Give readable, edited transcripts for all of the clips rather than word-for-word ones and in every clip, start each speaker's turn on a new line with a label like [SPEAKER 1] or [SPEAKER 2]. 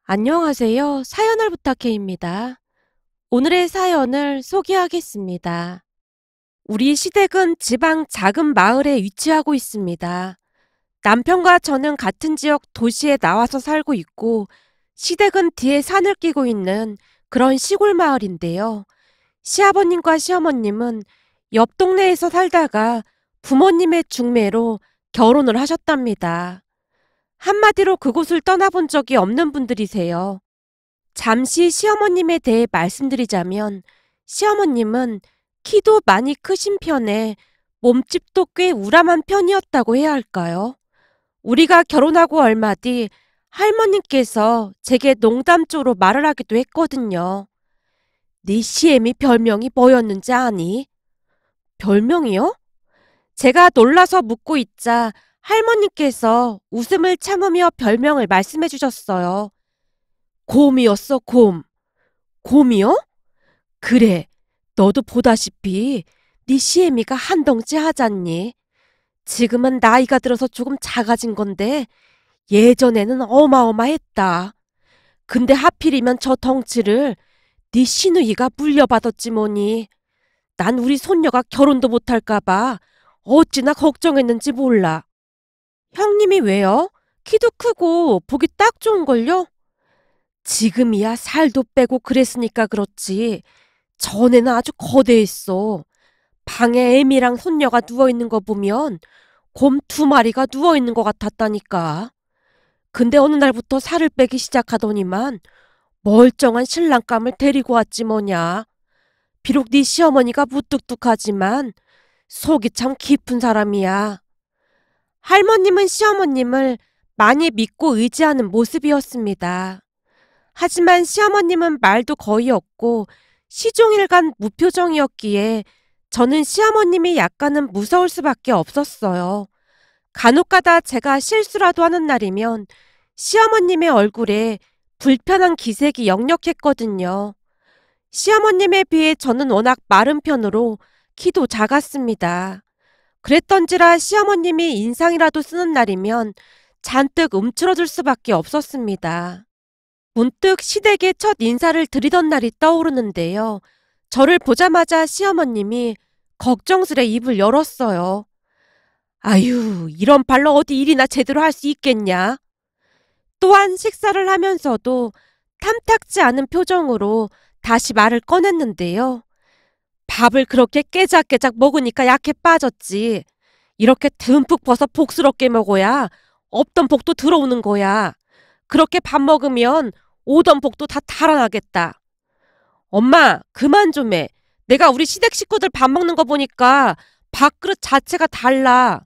[SPEAKER 1] 안녕하세요. 사연을 부탁해입니다. 오늘의 사연을 소개하겠습니다. 우리 시댁은 지방 작은 마을에 위치하고 있습니다. 남편과 저는 같은 지역 도시에 나와서 살고 있고, 시댁은 뒤에 산을 끼고 있는 그런 시골 마을인데요. 시아버님과 시어머님은 옆 동네에서 살다가 부모님의 중매로 결혼을 하셨답니다. 한마디로 그곳을 떠나본 적이 없는 분들이세요. 잠시 시어머님에 대해 말씀드리자면, 시어머님은 키도 많이 크신 편에 몸집도 꽤 우람한 편이었다고 해야 할까요? 우리가 결혼하고 얼마 뒤 할머님께서 제게 농담조로 말을 하기도 했거든요. 네 시애미 별명이 뭐였는지 아니? 별명이요? 제가 놀라서 묻고 있자 할머님께서 웃음을 참으며 별명을 말씀해 주셨어요. 곰이었어, 곰. 곰이요? 그래, 너도 보다시피 네 시애미가 한 덩치 하잖니. 지금은 나이가 들어서 조금 작아진 건데 예전에는 어마어마했다. 근데 하필이면 저 덩치를 네 시누이가 물려받았지 뭐니. 난 우리 손녀가 결혼도 못할까봐 어찌나 걱정했는지 몰라. 형님이 왜요? 키도 크고 보기 딱 좋은걸요? 지금이야 살도 빼고 그랬으니까 그렇지. 전에는 아주 거대했어. 방에 애미랑 손녀가 누워있는 거 보면 곰 2마리가 누워있는 것 같았다니까. 근데 어느 날부터 살을 빼기 시작하더니만 멀쩡한 신랑감을 데리고 왔지 뭐냐. 비록 네 시어머니가 무뚝뚝하지만 속이 참 깊은 사람이야. 할머님은 시어머님을 많이 믿고 의지하는 모습이었습니다. 하지만 시어머님은 말도 거의 없고 시종일관 무표정이었기에 저는 시어머님이 약간은 무서울 수밖에 없었어요. 간혹가다 제가 실수라도 하는 날이면 시어머님의 얼굴에 불편한 기색이 역력했거든요. 시어머님에 비해 저는 워낙 마른 편으로 키도 작았습니다. 그랬던지라 시어머님이 인상이라도 쓰는 날이면 잔뜩 움츠러들 수밖에 없었습니다. 문득 시댁에 첫 인사를 드리던 날이 떠오르는데요. 저를 보자마자 시어머님이 걱정스레 입을 열었어요. 아유, 이런 발로 어디 일이나 제대로 할 수 있겠냐? 또한 식사를 하면서도 탐탁지 않은 표정으로 다시 말을 꺼냈는데요. 밥을 그렇게 깨작깨작 먹으니까 약해 빠졌지. 이렇게 듬뿍 벗어 복스럽게 먹어야 없던 복도 들어오는 거야. 그렇게 밥 먹으면 오던 복도 다 달아나겠다. 엄마, 그만 좀 해. 내가 우리 시댁 식구들 밥 먹는 거 보니까 밥그릇 자체가 달라.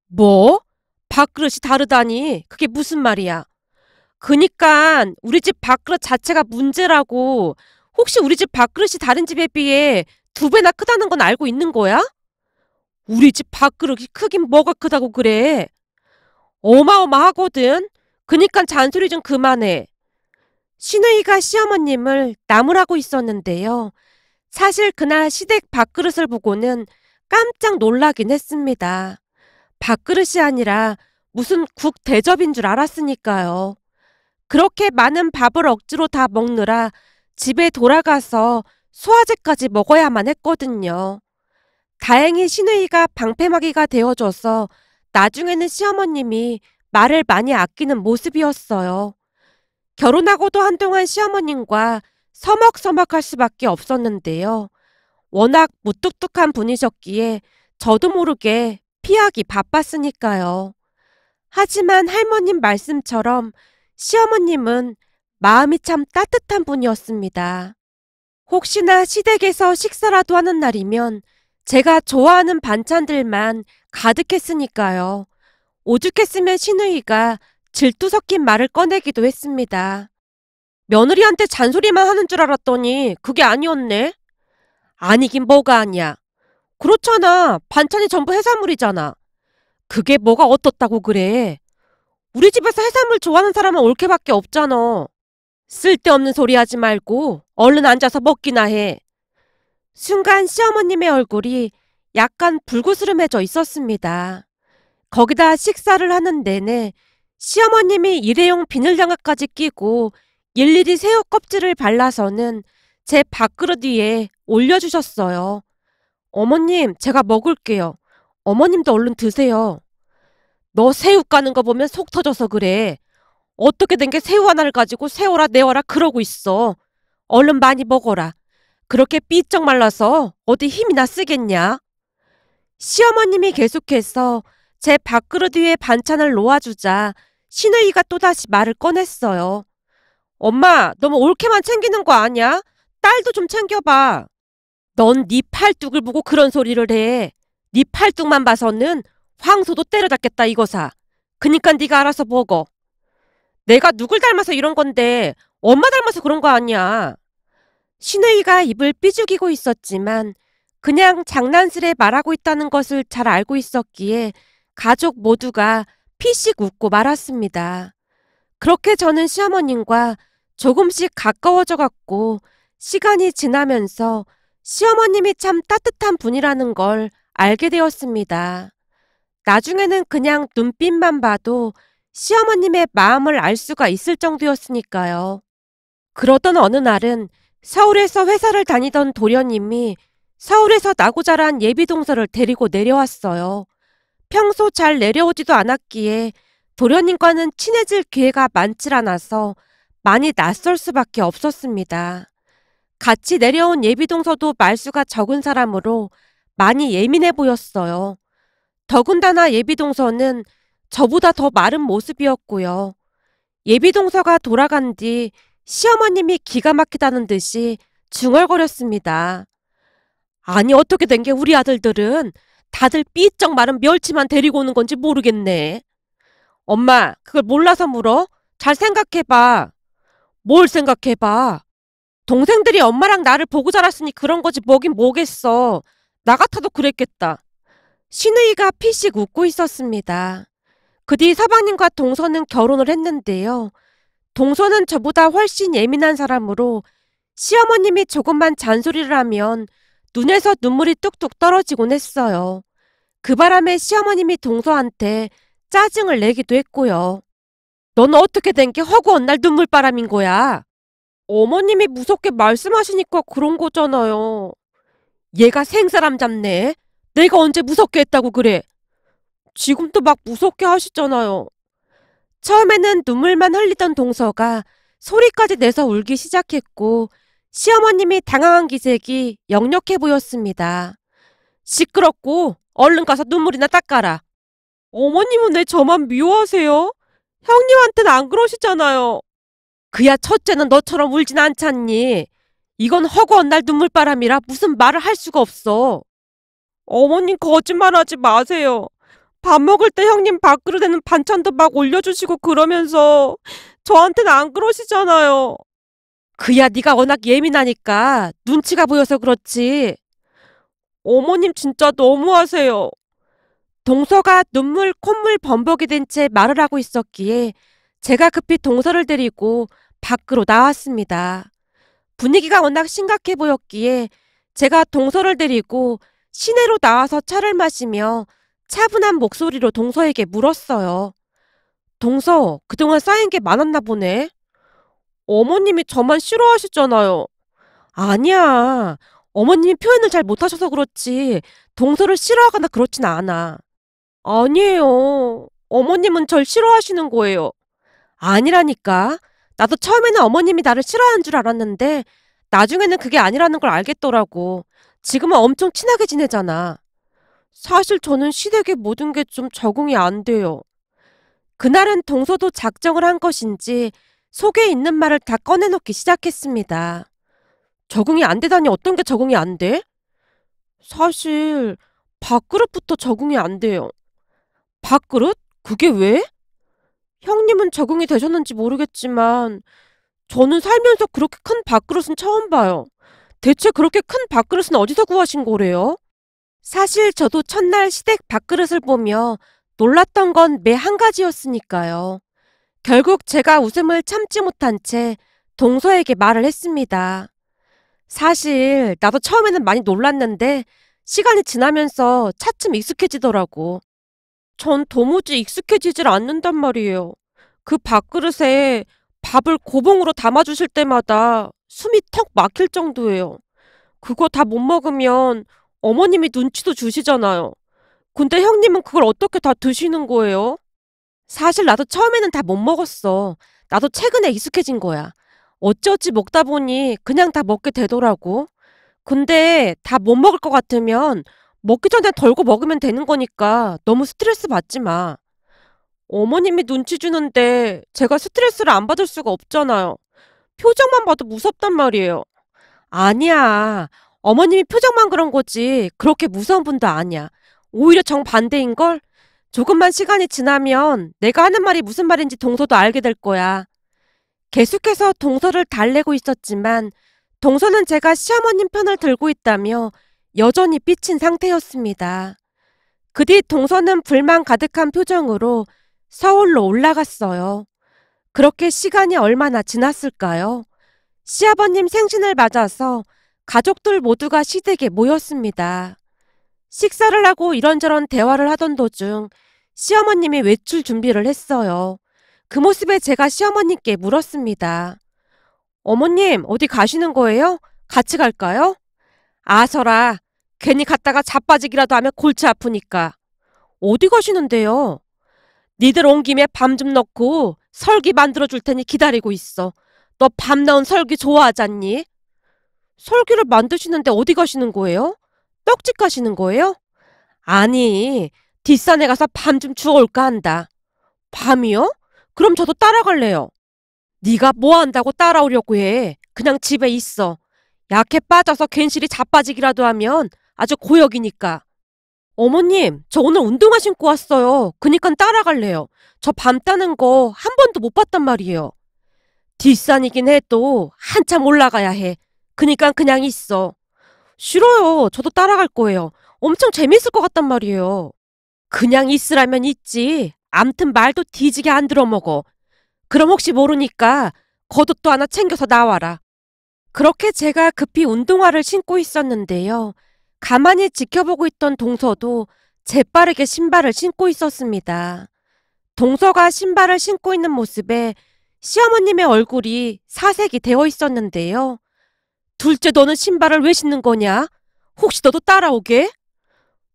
[SPEAKER 1] 뭐? 밥그릇이 다르다니? 그게 무슨 말이야? 그니깐 우리 집 밥그릇 자체가 문제라고. 혹시 우리 집 밥그릇이 다른 집에 비해 2배나 크다는 건 알고 있는 거야? 우리 집 밥그릇이 크긴 뭐가 크다고 그래. 어마어마하거든. 그니깐 잔소리 좀 그만해. 시누이가 시어머님을 나무라고 있었는데요. 사실 그날 시댁 밥그릇을 보고는 깜짝 놀라긴 했습니다. 밥그릇이 아니라 무슨 국 대접인 줄 알았으니까요. 그렇게 많은 밥을 억지로 다 먹느라 집에 돌아가서 소화제까지 먹어야만 했거든요. 다행히 시누이가 방패막이가 되어줘서 나중에는 시어머님이 말을 많이 아끼는 모습이었어요. 결혼하고도 한동안 시어머님과 서먹서먹할 수밖에 없었는데요. 워낙 무뚝뚝한 분이셨기에 저도 모르게 피하기 바빴으니까요. 하지만 할머님 말씀처럼 시어머님은 마음이 참 따뜻한 분이었습니다. 혹시나 시댁에서 식사라도 하는 날이면 제가 좋아하는 반찬들만 가득했으니까요. 오죽했으면 시누이가 질투 섞인 말을 꺼내기도 했습니다. 며느리한테 잔소리만 하는 줄 알았더니 그게 아니었네. 아니긴 뭐가 아니야. 그렇잖아. 반찬이 전부 해산물이잖아. 그게 뭐가 어떻다고 그래. 우리 집에서 해산물 좋아하는 사람은 올케밖에 없잖아. 쓸데없는 소리 하지 말고 얼른 앉아서 먹기나 해. 순간 시어머님의 얼굴이 약간 불그스름해져 있었습니다. 거기다 식사를 하는 내내 시어머님이 일회용 비닐장갑까지 끼고 일일이 새우 껍질을 발라서는 제 밥그릇 위에 올려주셨어요. 어머님, 제가 먹을게요. 어머님도 얼른 드세요. 너 새우 까는 거 보면 속 터져서 그래. 어떻게 된 게 새우 하나를 가지고 세워라 내워라 그러고 있어. 얼른 많이 먹어라. 그렇게 삐쩍 말라서 어디 힘이나 쓰겠냐? 시어머님이 계속해서 제 밥그릇 위에 반찬을 놓아주자 시누이가 또다시 말을 꺼냈어요. 엄마, 너무 옳게만 챙기는 거 아니야? 딸도 좀 챙겨봐. 넌 네 팔뚝을 보고 그런 소리를 해. 네 팔뚝만 봐서는 황소도 때려잡겠다 이거사. 그니까 네가 알아서 먹어. 내가 누굴 닮아서 이런 건데 엄마 닮아서 그런 거 아니야. 시누이가 입을 삐죽이고 있었지만 그냥 장난스레 말하고 있다는 것을 잘 알고 있었기에 가족 모두가 피식 웃고 말았습니다. 그렇게 저는 시어머님과 조금씩 가까워져 갔고 시간이 지나면서 시어머님이 참 따뜻한 분이라는 걸 알게 되었습니다. 나중에는 그냥 눈빛만 봐도 시어머님의 마음을 알 수가 있을 정도였으니까요. 그러던 어느 날은 서울에서 회사를 다니던 도련님이 서울에서 나고 자란 예비동서를 데리고 내려왔어요. 평소 잘 내려오지도 않았기에 도련님과는 친해질 기회가 많질 않아서 많이 낯설 수밖에 없었습니다. 같이 내려온 예비동서도 말수가 적은 사람으로 많이 예민해 보였어요. 더군다나 예비동서는 저보다 더 마른 모습이었고요. 예비동서가 돌아간 뒤 시어머님이 기가 막히다는 듯이 중얼거렸습니다. 아니 어떻게 된 게 우리 아들들은 다들 삐쩍 마른 멸치만 데리고 오는 건지 모르겠네. 엄마, 그걸 몰라서 물어? 잘 생각해봐. 뭘 생각해봐? 동생들이 엄마랑 나를 보고 자랐으니 그런 거지 뭐긴 뭐겠어. 나 같아도 그랬겠다. 시누이가 피식 웃고 있었습니다. 그 뒤 서방님과 동서는 결혼을 했는데요. 동서는 저보다 훨씬 예민한 사람으로 시어머님이 조금만 잔소리를 하면 눈에서 눈물이 뚝뚝 떨어지곤 했어요. 그 바람에 시어머님이 동서한테 짜증을 내기도 했고요. 너는 어떻게 된 게 허구한 날 눈물바람인 거야? 어머님이 무섭게 말씀하시니까 그런 거잖아요. 얘가 생사람 잡네. 내가 언제 무섭게 했다고 그래. 지금도 막 무섭게 하시잖아요. 처음에는 눈물만 흘리던 동서가 소리까지 내서 울기 시작했고 시어머님이 당황한 기색이 역력해 보였습니다. 시끄럽고 얼른 가서 눈물이나 닦아라. 어머님은 왜 저만 미워하세요? 형님한테는 안 그러시잖아요. 그야 첫째는 너처럼 울진 않잖니. 이건 허구한 날 눈물바람이라 무슨 말을 할 수가 없어. 어머님 거짓말하지 마세요. 밥 먹을 때 형님 밥그릇에는 반찬도 막 올려주시고 그러면서 저한테는 안 그러시잖아요. 그야 네가 워낙 예민하니까 눈치가 보여서 그렇지. 어머님 진짜 너무하세요. 동서가 눈물 콧물 범벅이 된 채 말을 하고 있었기에 제가 급히 동서를 데리고 밖으로 나왔습니다. 분위기가 워낙 심각해 보였기에 제가 동서를 데리고 시내로 나와서 차를 마시며 차분한 목소리로 동서에게 물었어요. 동서, 그동안 쌓인 게 많았나 보네. 어머님이 저만 싫어하시잖아요. 아니야. 어머님이 표현을 잘 못하셔서 그렇지 동서를 싫어하거나 그렇진 않아. 아니에요. 어머님은 절 싫어하시는 거예요. 아니라니까. 나도 처음에는 어머님이 나를 싫어하는 줄 알았는데 나중에는 그게 아니라는 걸 알겠더라고. 지금은 엄청 친하게 지내잖아. 사실 저는 시댁의 모든 게 좀 적응이 안 돼요. 그날은 동서도 작정을 한 것인지 속에 있는 말을 다 꺼내놓기 시작했습니다. 적응이 안 되다니 어떤 게 적응이 안 돼? 사실 밥그릇부터 적응이 안 돼요. 밥그릇? 그게 왜? 형님은 적응이 되셨는지 모르겠지만 저는 살면서 그렇게 큰 밥그릇은 처음 봐요. 대체 그렇게 큰 밥그릇은 어디서 구하신 거래요? 사실 저도 첫날 시댁 밥그릇을 보며 놀랐던 건 매 한 가지였으니까요. 결국 제가 웃음을 참지 못한 채 동서에게 말을 했습니다. 사실 나도 처음에는 많이 놀랐는데 시간이 지나면서 차츰 익숙해지더라고. 전 도무지 익숙해지질 않는단 말이에요. 그 밥그릇에 밥을 고봉으로 담아주실 때마다 숨이 턱 막힐 정도예요. 그거 다 못 먹으면 어머님이 눈치도 주시잖아요. 근데 형님은 그걸 어떻게 다 드시는 거예요? 사실 나도 처음에는 다 못 먹었어. 나도 최근에 익숙해진 거야. 어찌어찌 먹다 보니 그냥 다 먹게 되더라고. 근데 다 못 먹을 것 같으면 먹기 전에 덜고 먹으면 되는 거니까 너무 스트레스 받지 마. 어머님이 눈치 주는데 제가 스트레스를 안 받을 수가 없잖아요. 표정만 봐도 무섭단 말이에요. 아니야. 어머님이 표정만 그런 거지. 그렇게 무서운 분도 아니야. 오히려 정반대인걸? 조금만 시간이 지나면 내가 하는 말이 무슨 말인지 동서도 알게 될 거야. 계속해서 동서를 달래고 있었지만 동서는 제가 시어머님 편을 들고 있다며 여전히 삐친 상태였습니다. 그 뒤 동서는 불만 가득한 표정으로 서울로 올라갔어요. 그렇게 시간이 얼마나 지났을까요? 시아버님 생신을 맞아서 가족들 모두가 시댁에 모였습니다. 식사를 하고 이런저런 대화를 하던 도중 시어머님이 외출 준비를 했어요. 그 모습에 제가 시어머님께 물었습니다. 어머님, 어디 가시는 거예요? 같이 갈까요? 아서라, 괜히 갔다가 자빠지기라도 하면 골치 아프니까. 어디 가시는데요? 니들 온 김에 밤 좀 넣고 설기 만들어 줄 테니 기다리고 있어. 너 밤 넣은 설기 좋아하잖니? 설기를 만드시는데 어디 가시는 거예요? 떡집 가시는 거예요? 아니, 뒷산에 가서 밤 좀 주워올까 한다. 밤이요? 그럼 저도 따라갈래요. 네가 뭐 한다고 따라오려고 해. 그냥 집에 있어. 약해 빠져서 괜시리 자빠지기라도 하면 아주 고역이니까. 어머님, 저 오늘 운동화 신고 왔어요. 그니까 따라갈래요. 저 밤 따는 거 한 번도 못 봤단 말이에요. 뒷산이긴 해도 한참 올라가야 해. 그니까 그냥 있어. 싫어요. 저도 따라갈 거예요. 엄청 재밌을 것 같단 말이에요. 그냥 있으라면 있지. 암튼 말도 뒤지게 안 들어먹어. 그럼 혹시 모르니까 겉옷도 하나 챙겨서 나와라. 그렇게 제가 급히 운동화를 신고 있었는데요. 가만히 지켜보고 있던 동서도 재빠르게 신발을 신고 있었습니다. 동서가 신발을 신고 있는 모습에 시어머님의 얼굴이 사색이 되어 있었는데요. 둘째, 너는 신발을 왜 신는 거냐? 혹시 너도 따라오게?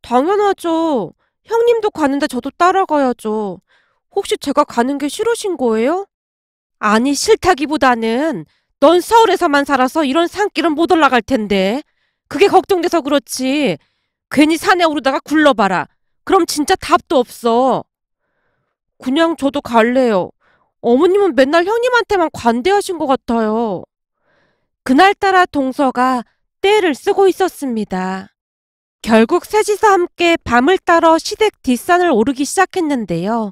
[SPEAKER 1] 당연하죠. 형님도 가는데 저도 따라가야죠. 혹시 제가 가는 게 싫으신 거예요? 아니, 싫다기보다는 넌 서울에서만 살아서 이런 산길은 못 올라갈 텐데. 그게 걱정돼서 그렇지. 괜히 산에 오르다가 굴러봐라. 그럼 진짜 답도 없어. 그냥 저도 갈래요. 어머님은 맨날 형님한테만 관대하신 것 같아요. 그날따라 동서가 떼를 쓰고 있었습니다. 결국 셋이서 함께 밤을 따러 시댁 뒷산을 오르기 시작했는데요.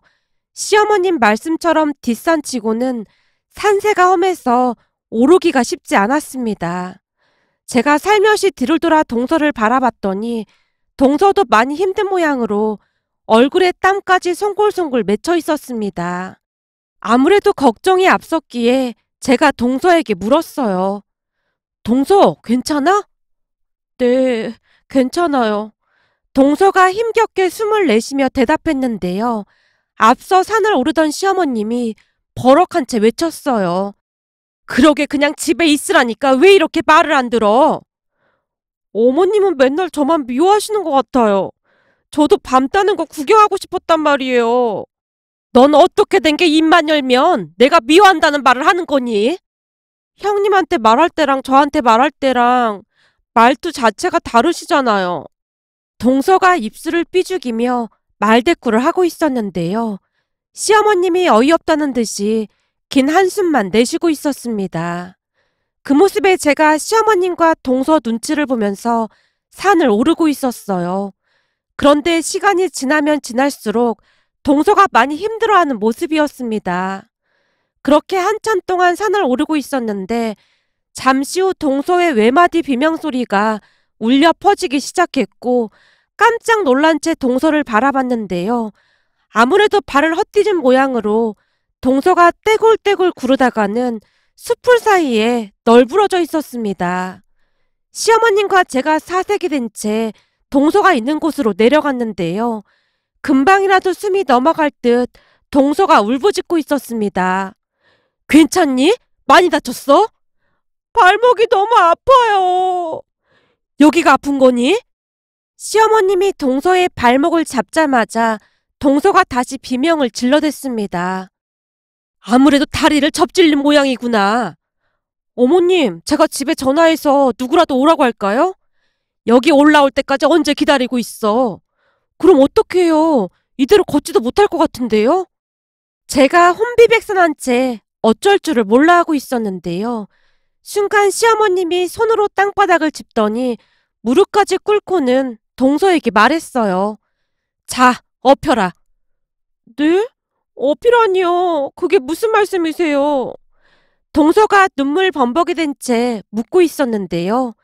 [SPEAKER 1] 시어머님 말씀처럼 뒷산치고는 산세가 험해서 오르기가 쉽지 않았습니다. 제가 살며시 뒤를 돌아 동서를 바라봤더니 동서도 많이 힘든 모양으로 얼굴에 땀까지 송골송골 맺혀 있었습니다. 아무래도 걱정이 앞섰기에 제가 동서에게 물었어요. 동서, 괜찮아? 네, 괜찮아요. 동서가 힘겹게 숨을 내쉬며 대답했는데요. 앞서 산을 오르던 시어머님이 버럭한 채 외쳤어요. 그러게 그냥 집에 있으라니까 왜 이렇게 말을 안 들어? 어머님은 맨날 저만 미워하시는 것 같아요. 저도 밤 따는 거 구경하고 싶었단 말이에요. 넌 어떻게 된 게 입만 열면 내가 미워한다는 말을 하는 거니? 형님한테 말할 때랑 저한테 말할 때랑 말투 자체가 다르시잖아요. 동서가 입술을 삐죽이며 말대꾸를 하고 있었는데요. 시어머님이 어이없다는 듯이 긴 한숨만 내쉬고 있었습니다. 그 모습에 제가 시어머님과 동서 눈치를 보면서 산을 오르고 있었어요. 그런데 시간이 지나면 지날수록 동서가 많이 힘들어하는 모습이었습니다. 그렇게 한참 동안 산을 오르고 있었는데 잠시 후 동서의 외마디 비명소리가 울려 퍼지기 시작했고 깜짝 놀란 채 동서를 바라봤는데요. 아무래도 발을 헛디딘 모양으로 동서가 떼굴떼굴 구르다가는 숲풀 사이에 널브러져 있었습니다. 시어머님과 제가 사색이 된 채 동서가 있는 곳으로 내려갔는데요. 금방이라도 숨이 넘어갈 듯 동서가 울부짖고 있었습니다. 괜찮니? 많이 다쳤어? 발목이 너무 아파요. 여기가 아픈 거니? 시어머님이 동서의 발목을 잡자마자 동서가 다시 비명을 질러댔습니다. 아무래도 다리를 접질린 모양이구나. 어머님, 제가 집에 전화해서 누구라도 오라고 할까요? 여기 올라올 때까지 언제 기다리고 있어. 그럼 어떡해요? 이대로 걷지도 못할 것 같은데요? 제가 혼비백산한 채 어쩔 줄을 몰라 하고 있었는데요. 순간 시어머님이 손으로 땅바닥을 짚더니 무릎까지 꿇고는 동서에게 말했어요. 자, 엎혀라. 네? 엎이라니요. 그게 무슨 말씀이세요? 동서가 눈물 범벅이 된 채 묻고 있었는데요.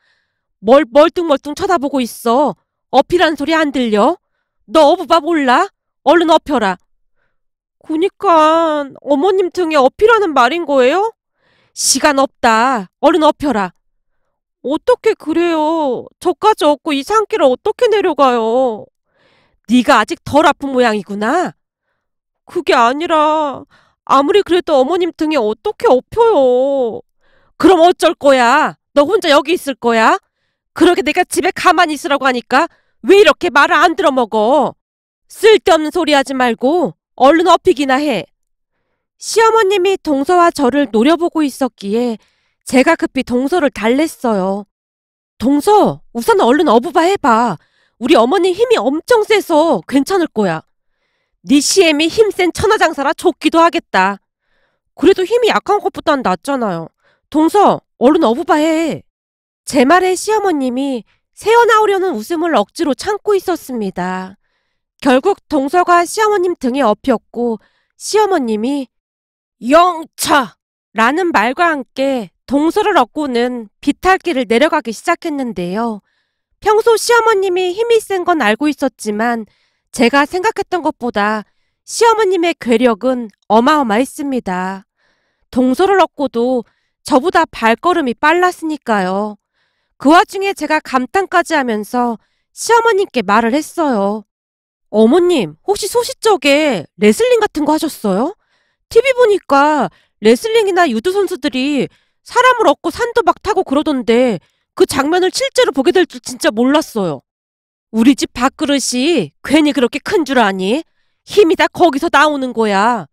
[SPEAKER 1] 뭘 멀뚱멀뚱 쳐다보고 있어. 엎이란 소리 안 들려? 너 어부바 몰라? 얼른 엎혀라. 그니까 어머님 등에 엎이라는 말인 거예요? 시간 없다. 얼른 엎혀라. 어떻게 그래요? 저까지 업고 이 산길을 어떻게 내려가요? 네가 아직 덜 아픈 모양이구나. 그게 아니라 아무리 그래도 어머님 등에 어떻게 엎혀요? 그럼 어쩔 거야? 너 혼자 여기 있을 거야? 그러게 내가 집에 가만히 있으라고 하니까 왜 이렇게 말을 안 들어먹어? 쓸데없는 소리 하지 말고 얼른 엎이기나 해. 시어머님이 동서와 저를 노려보고 있었기에 제가 급히 동서를 달랬어요. 동서, 우선 얼른 어부바 해봐. 우리 어머니 힘이 엄청 세서 괜찮을 거야. 네 시엠이 힘센 천하장사라 좋기도 하겠다. 그래도 힘이 약한 것보단 낫잖아요. 동서, 얼른 어부바 해. 제 말에 시어머님이 새어나오려는 웃음을 억지로 참고 있었습니다. 결국 동서가 시어머님 등에 엎였고 시어머님이 영차! 라는 말과 함께 동서를 얻고는 비탈길을 내려가기 시작했는데요. 평소 시어머님이 힘이 센 건 알고 있었지만 제가 생각했던 것보다 시어머님의 괴력은 어마어마했습니다. 동서를 얻고도 저보다 발걸음이 빨랐으니까요. 그 와중에 제가 감탄까지 하면서 시어머님께 말을 했어요. 어머님, 혹시 소시적에 레슬링 같은 거 하셨어요? TV 보니까 레슬링이나 유도 선수들이 사람을 얻고 산도 막 타고 그러던데 그 장면을 실제로 보게 될 줄 진짜 몰랐어요. 우리 집 밥그릇이 괜히 그렇게 큰 줄 아니? 힘이 다 거기서 나오는 거야.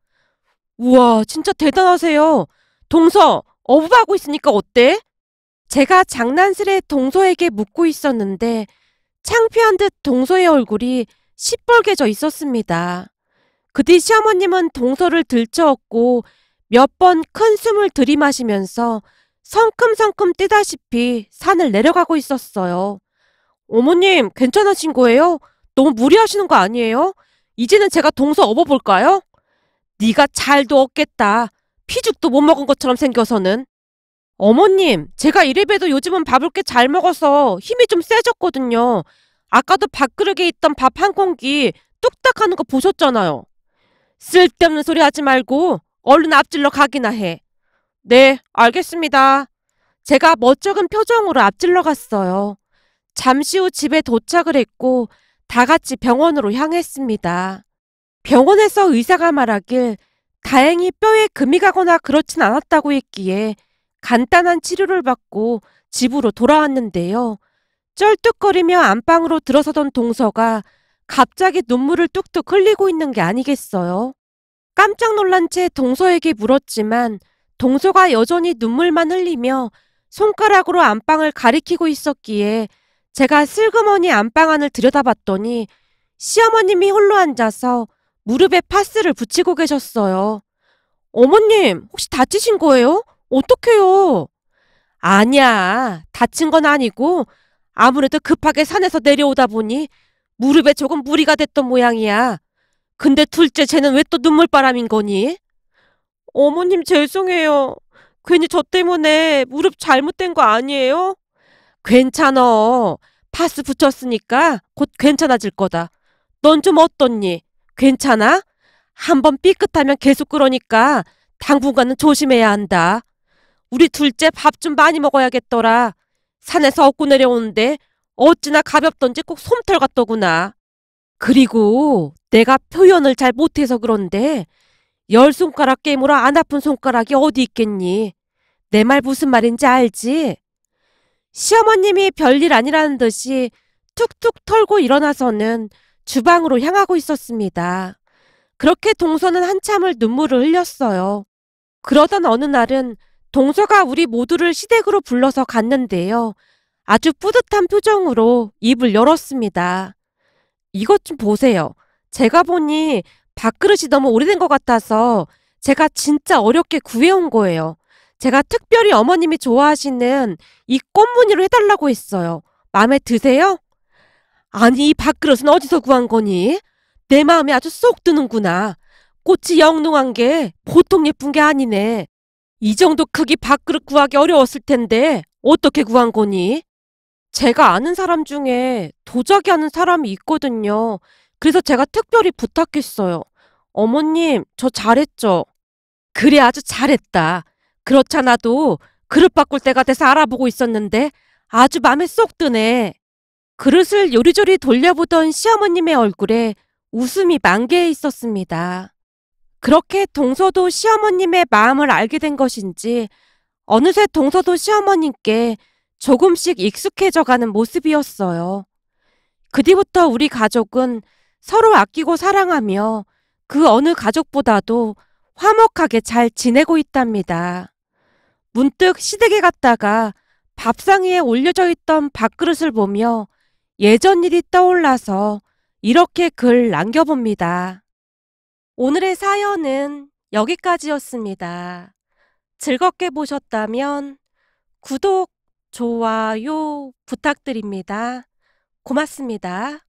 [SPEAKER 1] 우와, 진짜 대단하세요. 동서, 어부하고 있으니까 어때? 제가 장난스레 동서에게 묻고 있었는데 창피한 듯 동서의 얼굴이 시뻘개져 있었습니다. 그 뒤 시어머님은 동서를 들쳐업고 몇 번 큰 숨을 들이마시면서 성큼성큼 뛰다시피 산을 내려가고 있었어요. 어머님, 괜찮으신 거예요? 너무 무리하시는 거 아니에요? 이제는 제가 동서 업어볼까요? 네가 잘도 얻겠다. 피죽도 못 먹은 것처럼 생겨서는. 어머님, 제가 이래봬도 요즘은 밥을 꽤 잘 먹어서 힘이 좀 세졌거든요. 아까도 밥그릇에 있던 밥 한 공기 뚝딱 하는 거 보셨잖아요. 쓸데없는 소리 하지 말고 얼른 앞질러 가기나 해. 네, 알겠습니다. 제가 멋쩍은 표정으로 앞질러 갔어요. 잠시 후 집에 도착을 했고 다 같이 병원으로 향했습니다. 병원에서 의사가 말하길 다행히 뼈에 금이 가거나 그렇진 않았다고 했기에 간단한 치료를 받고 집으로 돌아왔는데요. 쩔뚝거리며 안방으로 들어서던 동서가 갑자기 눈물을 뚝뚝 흘리고 있는 게 아니겠어요? 깜짝 놀란 채 동서에게 물었지만 동서가 여전히 눈물만 흘리며 손가락으로 안방을 가리키고 있었기에 제가 슬그머니 안방 안을 들여다봤더니 시어머님이 홀로 앉아서 무릎에 파스를 붙이고 계셨어요. 어머님, 혹시 다치신 거예요? 어떡해요? 아니야, 다친 건 아니고 아무래도 급하게 산에서 내려오다 보니 무릎에 조금 무리가 됐던 모양이야. 근데 둘째 쟤는 왜 또 눈물바람인 거니? 어머님 죄송해요. 괜히 저 때문에 무릎 잘못된 거 아니에요? 괜찮어. 파스 붙였으니까 곧 괜찮아질 거다. 넌 좀 어떻니? 괜찮아? 한번 삐끗하면 계속 그러니까 당분간은 조심해야 한다. 우리 둘째 밥 좀 많이 먹어야겠더라. 산에서 얻고 내려오는데 어찌나 가볍던지 꼭 솜털 같더구나. 그리고 내가 표현을 잘 못해서 그런데 열 손가락 깨물어 안 아픈 손가락이 어디 있겠니? 내 말 무슨 말인지 알지? 시어머님이 별일 아니라는 듯이 툭툭 털고 일어나서는 주방으로 향하고 있었습니다. 그렇게 동서는 한참을 눈물을 흘렸어요. 그러던 어느 날은 동서가 우리 모두를 시댁으로 불러서 갔는데요. 아주 뿌듯한 표정으로 입을 열었습니다. 이것 좀 보세요. 제가 보니 밥그릇이 너무 오래된 것 같아서 제가 진짜 어렵게 구해온 거예요. 제가 특별히 어머님이 좋아하시는 이 꽃무늬로 해달라고 했어요. 마음에 드세요? 아니, 이 밥그릇은 어디서 구한 거니? 내 마음에 아주 쏙 드는구나. 꽃이 영롱한 게 보통 예쁜 게 아니네. 이 정도 크기 밥그릇 구하기 어려웠을 텐데 어떻게 구한 거니? 제가 아는 사람 중에 도자기 하는 사람이 있거든요. 그래서 제가 특별히 부탁했어요. 어머님, 저 잘했죠? 그래, 아주 잘했다. 그렇잖아도 그릇 바꿀 때가 돼서 알아보고 있었는데 아주 맘에 쏙 드네. 그릇을 요리조리 돌려보던 시어머님의 얼굴에 웃음이 만개해 있었습니다. 그렇게 동서도 시어머님의 마음을 알게 된 것인지 어느새 동서도 시어머님께 조금씩 익숙해져 가는 모습이었어요. 그 뒤부터 우리 가족은 서로 아끼고 사랑하며 그 어느 가족보다도 화목하게 잘 지내고 있답니다. 문득 시댁에 갔다가 밥상 위에 올려져 있던 밥그릇을 보며 예전 일이 떠올라서 이렇게 글 남겨봅니다. 오늘의 사연은 여기까지였습니다. 즐겁게 보셨다면 구독, 좋아요 부탁드립니다. 고맙습니다.